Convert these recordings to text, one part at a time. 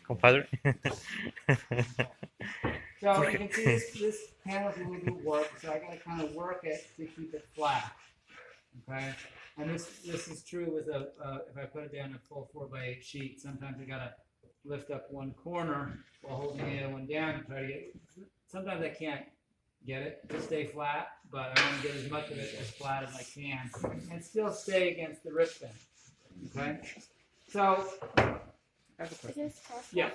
Compadre. So you can see this panel's a little bit warped, so I gotta kind of work it to keep it flat. Okay, and this is true with a if I put it down a full 4x8 sheet. Sometimes I gotta lift up one corner while holding the other one down and try to get. Sometimes I can't get it to stay flat, but I want to get as much of it as flat as I can and still stay against the wristband. Okay, so I have a question. Yeah.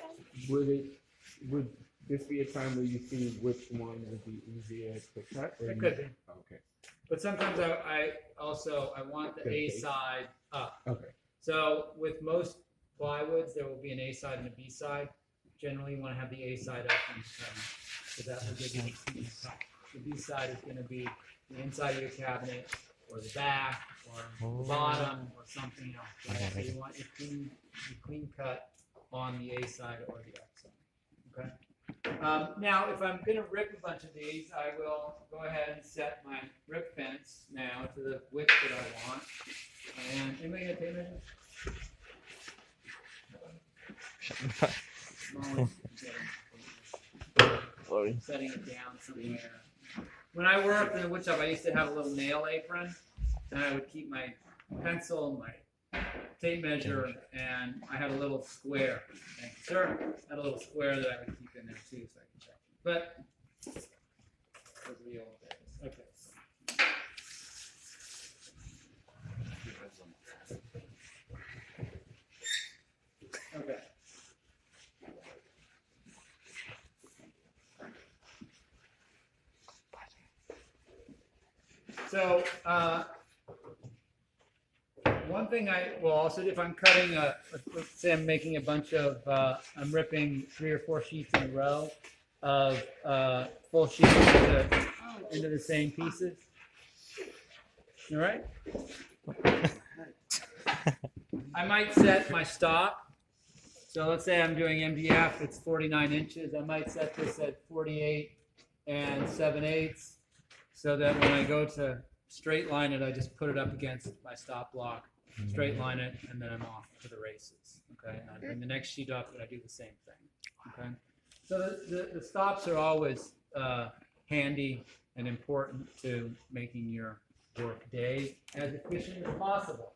Would this be a time where you see which one would be easier to cut? It could be. Okay. But sometimes I want the A side up. Okay. So with most plywoods, there will be an A side and a B side. Generally, you want to have the A side up and so that will give you the clean cut. The B side is going to be the inside of your cabinet, or the back, or the bottom, or something else. Right? So you want your clean cut on the A side or the X side. Okay. Now, if I'm going to rip a bunch of these, I will go ahead and set my rip fence now to the width that I want. And anybody get tape measure? Sorry. Setting it down somewhere. When I worked in the wood shop, I used to have a little nail apron, and I would keep my pencil, my tape measure, and I had a little square. Thank you, sir. I had a little square that I would keep in there too, so I could check. But the real days. Okay. Okay. So, one thing I will also do if I'm cutting let's say I'm making a bunch of, I'm ripping 3 or 4 sheets in a row of full sheets into the same pieces. All right? I might set my stop. So let's say I'm doing MDF, it's 49 inches. I might set this at 48 and 7/8. So that when I go to straight line it, I just put it up against my stop block, straight line it, and then I'm off to the races. Okay, and I bring the next sheet up and I do the same thing. Okay, so the stops are always handy and important to making your work day as efficient as possible.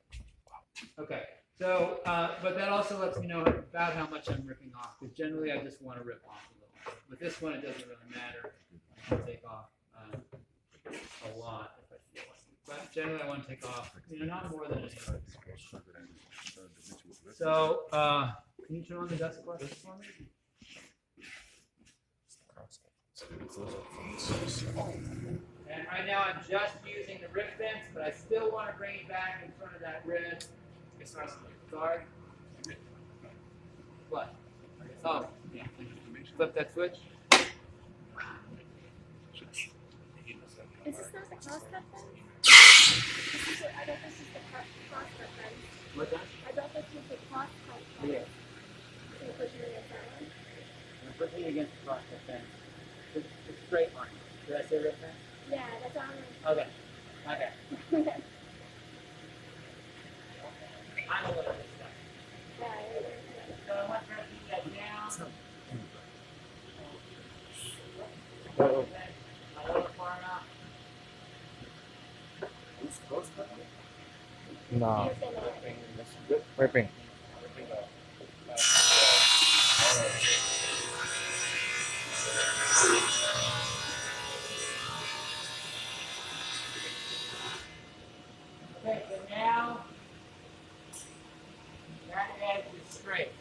Okay, so but that also lets me know about how much I'm ripping off, because generally I just want to rip off a little bit. With this one, it doesn't really matter. I can take off a lot if I feel like it. But generally I want to take off, not more than an inch. So, can you turn on the dust collector for me? And right now I'm just using the rip fence, but I still want to bring it back in front of that red. Sorry. What? Oh, yeah. Flip that switch. Is this not the cross cut then? I thought this is the cross cut then. What's that? I thought this was the cross cut then. Yeah. So you put it against that one? I'm pushing it against the cross cut fence. It's a straight line. Did I say rip fence? Yeah, that's on. Okay. Okay. I'm a little bit stuck. Yeah, So I want to try to keep that down. A little far enough. No. Ripping. Okay, so now that edge is straight.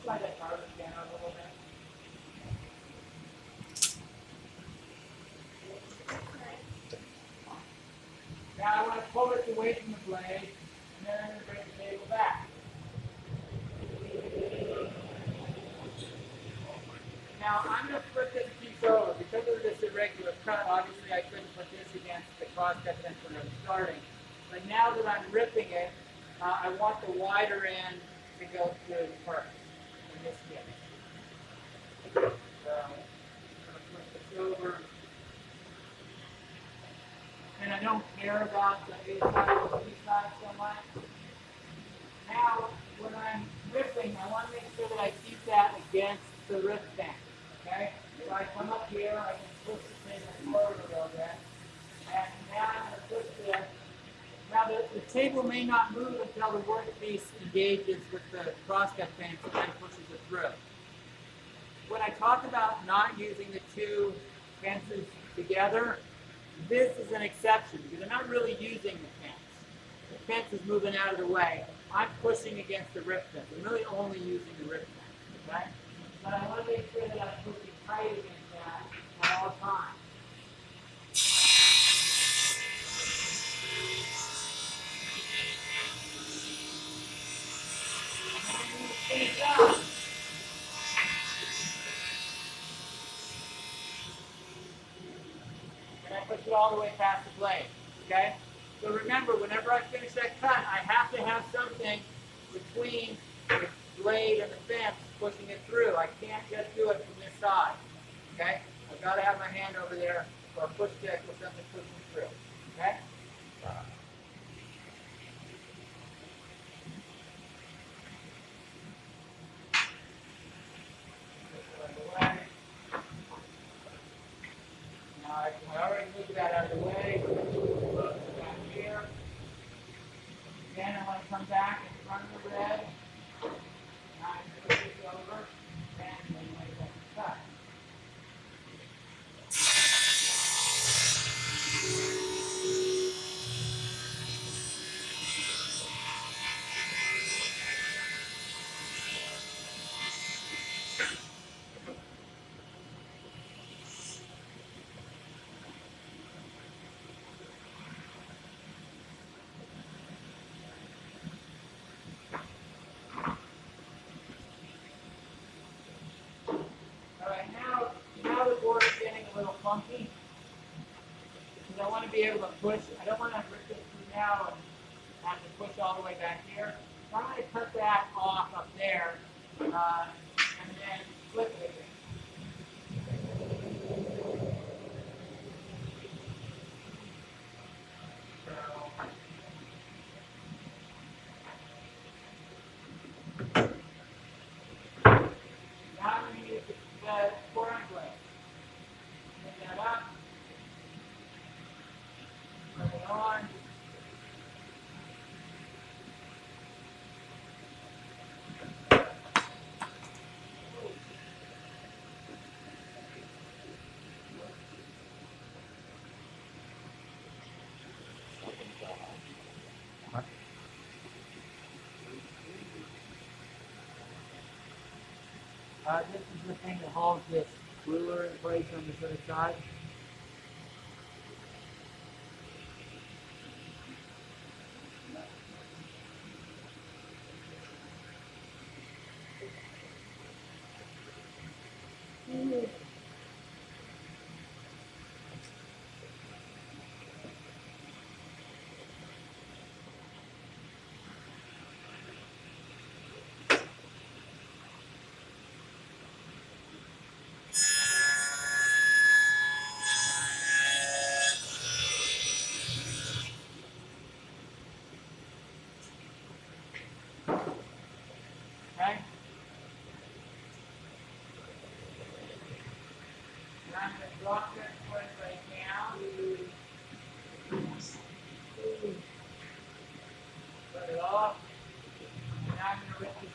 Slide that carpet down a little bit. Now I want to pull this away from the blade, and then I'm going to bring the table back. Now I'm going to flip this piece over. Because of this irregular cut, obviously I couldn't put this against the cross-cut fence when I was starting. But now that I'm ripping it, I want the wider end to go through first in this case. So I'm going to flip this over. And I don't care about the A side or the B side so much. Now, when I'm ripping, I want to make sure that I keep that against the rip fence. Okay? So I come up here, I can push the thing forward a little bit. And now I'm going to push this. Now the table may not move until the workpiece engages with the crosscut fence and then pushes it through. When I talk about not using the two fences together, this is an exception because I'm not really using the fence. The fence is moving out of the way. I'm pushing against the rip fence. I'm really only using the rip fence. Okay? But I want to make sure that I'm pushing tight against that at all times. Finish up. And I push it all the way past the blade. Okay? So remember, whenever I finish that cut, I have to have something between the blade and the fence pushing it through. I can't just do it from this side. Okay? I've got to have my hand over there or a push stick or something pushing through. Okay? Now I already moved that out of the way. Back here. Again, I want to come back in front of the red. Now I push this over and then make that cut. Alright, now the board is getting a little funky. Because I want to be able to push. I don't want to rip this through now and have to push all the way back here. So I'm going to cut that off up there and then flip it again. Now I'm going to use the forearm blade. Pick that up. Put it on. This is the thing that holds this ruler in place on this other side. Okay? Now I'm going to drop that foot right down. Put it off. And now I'm going to rip this